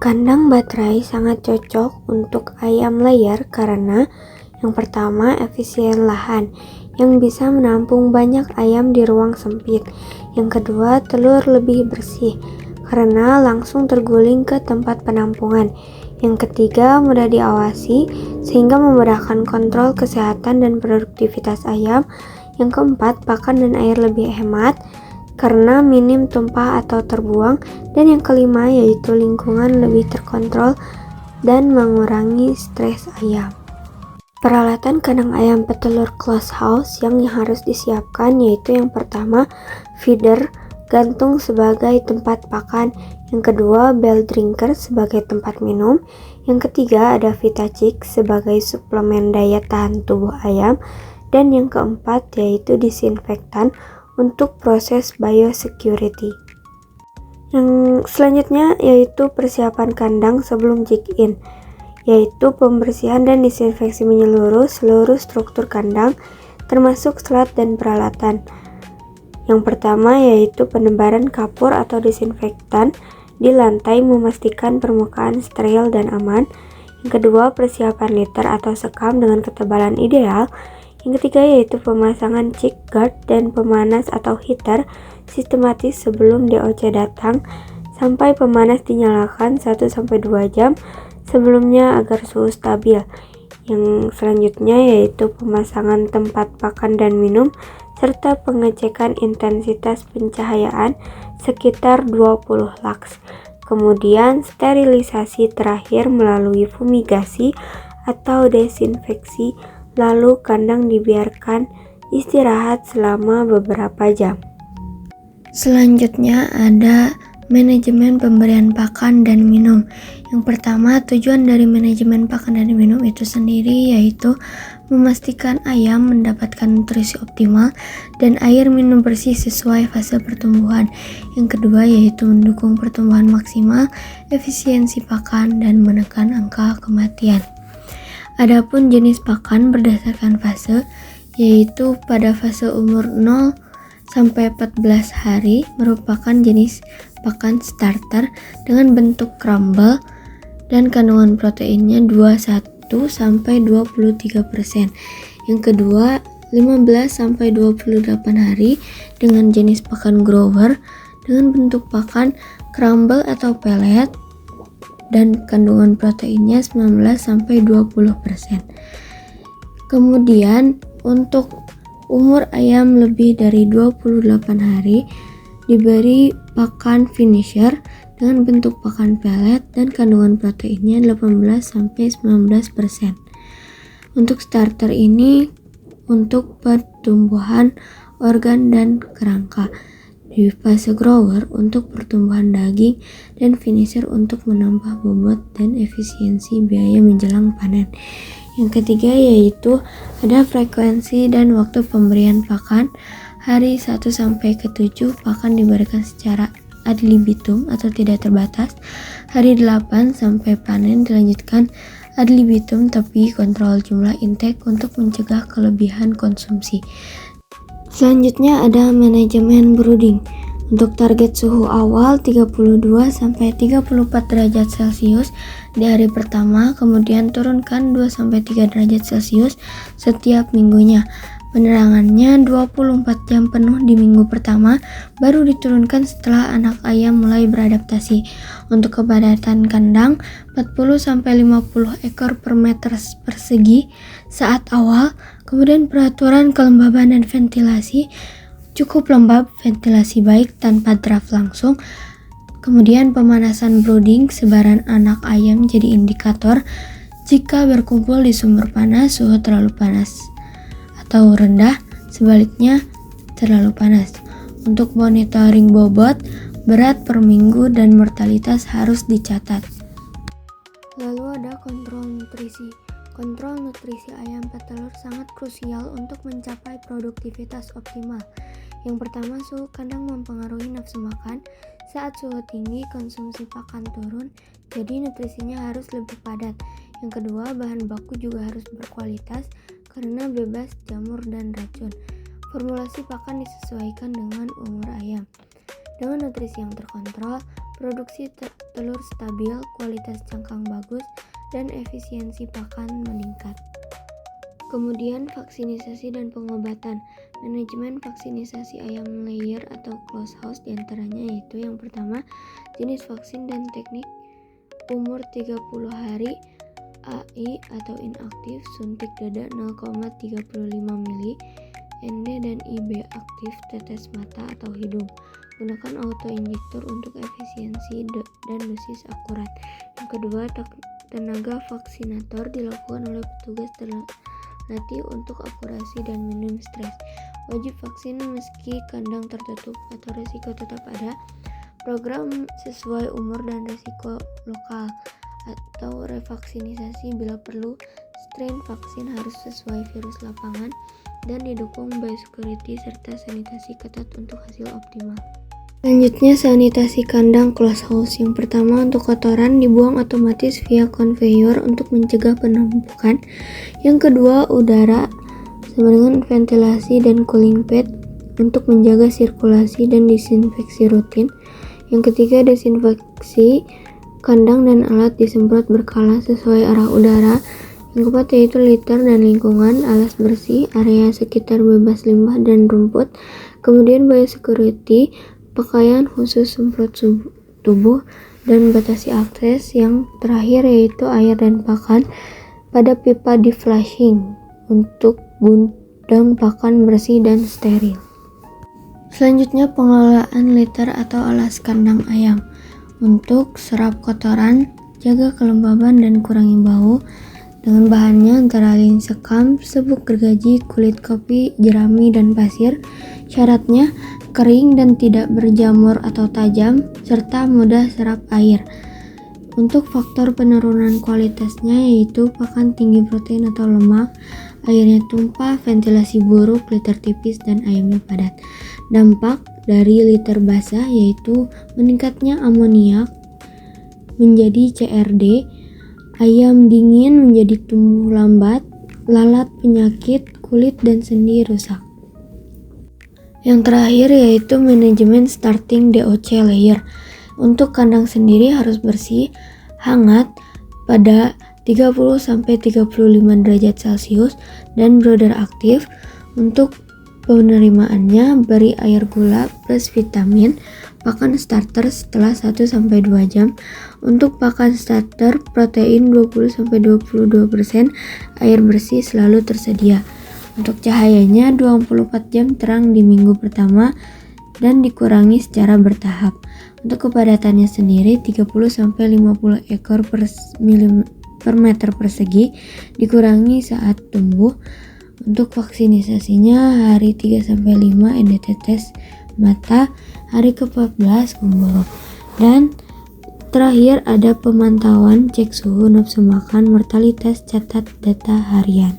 Kandang baterai sangat cocok untuk ayam layar karena yang pertama efisien lahan yang bisa menampung banyak ayam di ruang sempit. Yang kedua telur lebih bersih karena langsung terguling ke tempat penampungan. Yang ketiga mudah diawasi sehingga memudahkan kontrol kesehatan dan produktivitas ayam. Yang keempat pakan dan air lebih hemat karena minim tumpah atau terbuang, dan yang kelima yaitu lingkungan lebih terkontrol dan mengurangi stres ayam. Peralatan kandang ayam petelur closed house yang harus disiapkan yaitu yang pertama feeder gantung sebagai tempat pakan, yang kedua bell drinker sebagai tempat minum, yang ketiga ada VitaChick sebagai suplemen daya tahan tubuh ayam, dan yang keempat yaitu disinfektan untuk proses biosecurity. Yang selanjutnya yaitu persiapan kandang sebelum check-in, yaitu pembersihan dan disinfeksi menyeluruh seluruh struktur kandang termasuk selat dan peralatan. Yang pertama yaitu penebaran kapur atau disinfektan di lantai memastikan permukaan steril dan aman. Yang kedua persiapan liter atau sekam dengan ketebalan ideal. Yang ketiga yaitu pemasangan chick guard dan pemanas atau heater sistematis sebelum DOC datang sampai pemanas dinyalakan 1-2 jam sebelumnya agar suhu stabil. Yang selanjutnya yaitu pemasangan tempat pakan dan minum serta pengecekan intensitas pencahayaan sekitar 20 lux. Kemudian sterilisasi terakhir melalui fumigasi atau desinfeksi. Lalu kandang dibiarkan istirahat selama beberapa jam. Selanjutnya ada manajemen pemberian pakan dan minum. Yang pertama, tujuan dari manajemen pakan dan minum itu sendiri yaitu memastikan ayam mendapatkan nutrisi optimal dan air minum bersih sesuai fase pertumbuhan. Yang kedua yaitu mendukung pertumbuhan maksimal, efisiensi pakan, dan menekan angka kematian. Adapun jenis pakan berdasarkan fase, yaitu pada fase umur 0 sampai 14 hari merupakan jenis pakan starter dengan bentuk crumble dan kandungan proteinnya 21 sampai 23%. Yang kedua 15 sampai 28 hari dengan jenis pakan grower dengan bentuk pakan crumble atau pellet dan kandungan proteinnya 19-20%. Kemudian untuk umur ayam lebih dari 28 hari diberi pakan finisher dengan bentuk pakan pellet dan kandungan proteinnya 18-19%. Untuk starter ini untuk pertumbuhan organ dan kerangka. Di fase grower untuk pertumbuhan daging dan finisher untuk menambah bobot dan efisiensi biaya menjelang panen. Yang ketiga yaitu ada frekuensi dan waktu pemberian pakan. Hari 1 sampai ke 7 pakan diberikan secara ad libitum atau tidak terbatas. Hari 8 sampai panen dilanjutkan ad libitum tapi kontrol jumlah intake untuk mencegah kelebihan konsumsi. Selanjutnya ada manajemen brooding. Untuk target suhu awal 32 sampai 34 derajat Celcius di hari pertama, kemudian turunkan 2 sampai 3 derajat Celcius setiap minggunya. Penerangannya 24 jam penuh di minggu pertama, baru diturunkan setelah anak ayam mulai beradaptasi. Untuk kepadatan kandang 40 sampai 50 ekor per meter persegi saat awal. Kemudian peraturan kelembaban dan ventilasi cukup lembab, ventilasi baik tanpa draft langsung. Kemudian pemanasan brooding sebaran anak ayam jadi indikator. Jika berkumpul di sumber panas, suhu terlalu panas atau rendah, sebaliknya terlalu panas. Untuk monitoring bobot, berat per minggu, dan mortalitas harus dicatat. Lalu ada kontrol nutrisi. Kontrol nutrisi ayam petelur sangat krusial untuk mencapai produktivitas optimal. Yang pertama, suhu kandang mempengaruhi nafsu makan. Saat suhu tinggi, konsumsi pakan turun, jadi nutrisinya harus lebih padat. Yang kedua, bahan baku juga harus berkualitas karena bebas jamur dan racun. Formulasi pakan disesuaikan dengan umur ayam. Dengan nutrisi yang terkontrol, produksi telur stabil, kualitas cangkang bagus, dan efisiensi pakan meningkat. Kemudian vaksinisasi dan pengobatan. Manajemen vaksinasi ayam layer atau closed house diantaranya yaitu yang pertama, jenis vaksin dan teknik. Umur 30 hari, AI atau inaktif, suntik dada 0,35 mili, ND dan IB aktif, tetes mata atau hidung. Gunakan autoinjektor untuk efisiensi dan dosis akurat. Yang kedua, tenaga vaksinator dilakukan oleh petugas terlatih untuk akurasi dan minim stres. Wajib vaksin meski kandang tertutup atau risiko tetap ada. Program sesuai umur dan risiko lokal atau revaksinisasi bila perlu. Strain vaksin harus sesuai virus lapangan dan didukung biosecurity serta sanitasi ketat untuk hasil optimal. Selanjutnya, sanitasi kandang closed house. Yang pertama, untuk kotoran dibuang otomatis via konveyor untuk mencegah penumpukan. Yang kedua, udara sama dengan ventilasi dan cooling pad untuk menjaga sirkulasi dan disinfeksi rutin. Yang ketiga, desinfeksi kandang dan alat disemprot berkala sesuai arah udara. Yang keempat yaitu litter dan lingkungan, alas bersih, area sekitar bebas limbah dan rumput. Kemudian biosecurity, pakaian khusus semprot tubuh dan batasi akses. Yang terakhir yaitu air dan pakan pada pipa di flushing untuk gudang pakan bersih dan steril. Selanjutnya, pengelolaan litter atau alas kandang ayam. Untuk serap kotoran, jaga kelembaban dan kurangi bau. Dengan bahannya antara lain sekam, serbuk gergaji, kulit kopi, jerami, dan pasir. Syaratnya kering dan tidak berjamur atau tajam, serta mudah serap air. Untuk faktor penurunan kualitasnya yaitu pakan tinggi protein atau lemak, airnya tumpah, ventilasi buruk, litter tipis, dan ayamnya padat. Dampak dari litter basah yaitu meningkatnya amoniak menjadi CRD, ayam dingin menjadi tumbuh lambat, lalat penyakit, kulit dan sendi rusak. Yang terakhir yaitu manajemen starting DOC layer. Untuk kandang sendiri harus bersih, hangat pada 30-35 derajat Celcius dan brooder aktif. Untuk penerimaannya, beri air gula plus vitamin, pakan starter setelah 1-2 jam. Untuk pakan starter, protein 20-22%, air bersih selalu tersedia. Untuk cahayanya 24 jam terang di minggu pertama dan dikurangi secara bertahap. Untuk kepadatannya sendiri 30-50 ekor per meter persegi, dikurangi saat tumbuh. Untuk vaksinisasinya hari 3-5 NDT tes mata, hari ke-14 kumboro. Dan terakhir ada pemantauan, cek suhu, nafsu makan, mortalitas, catat data harian.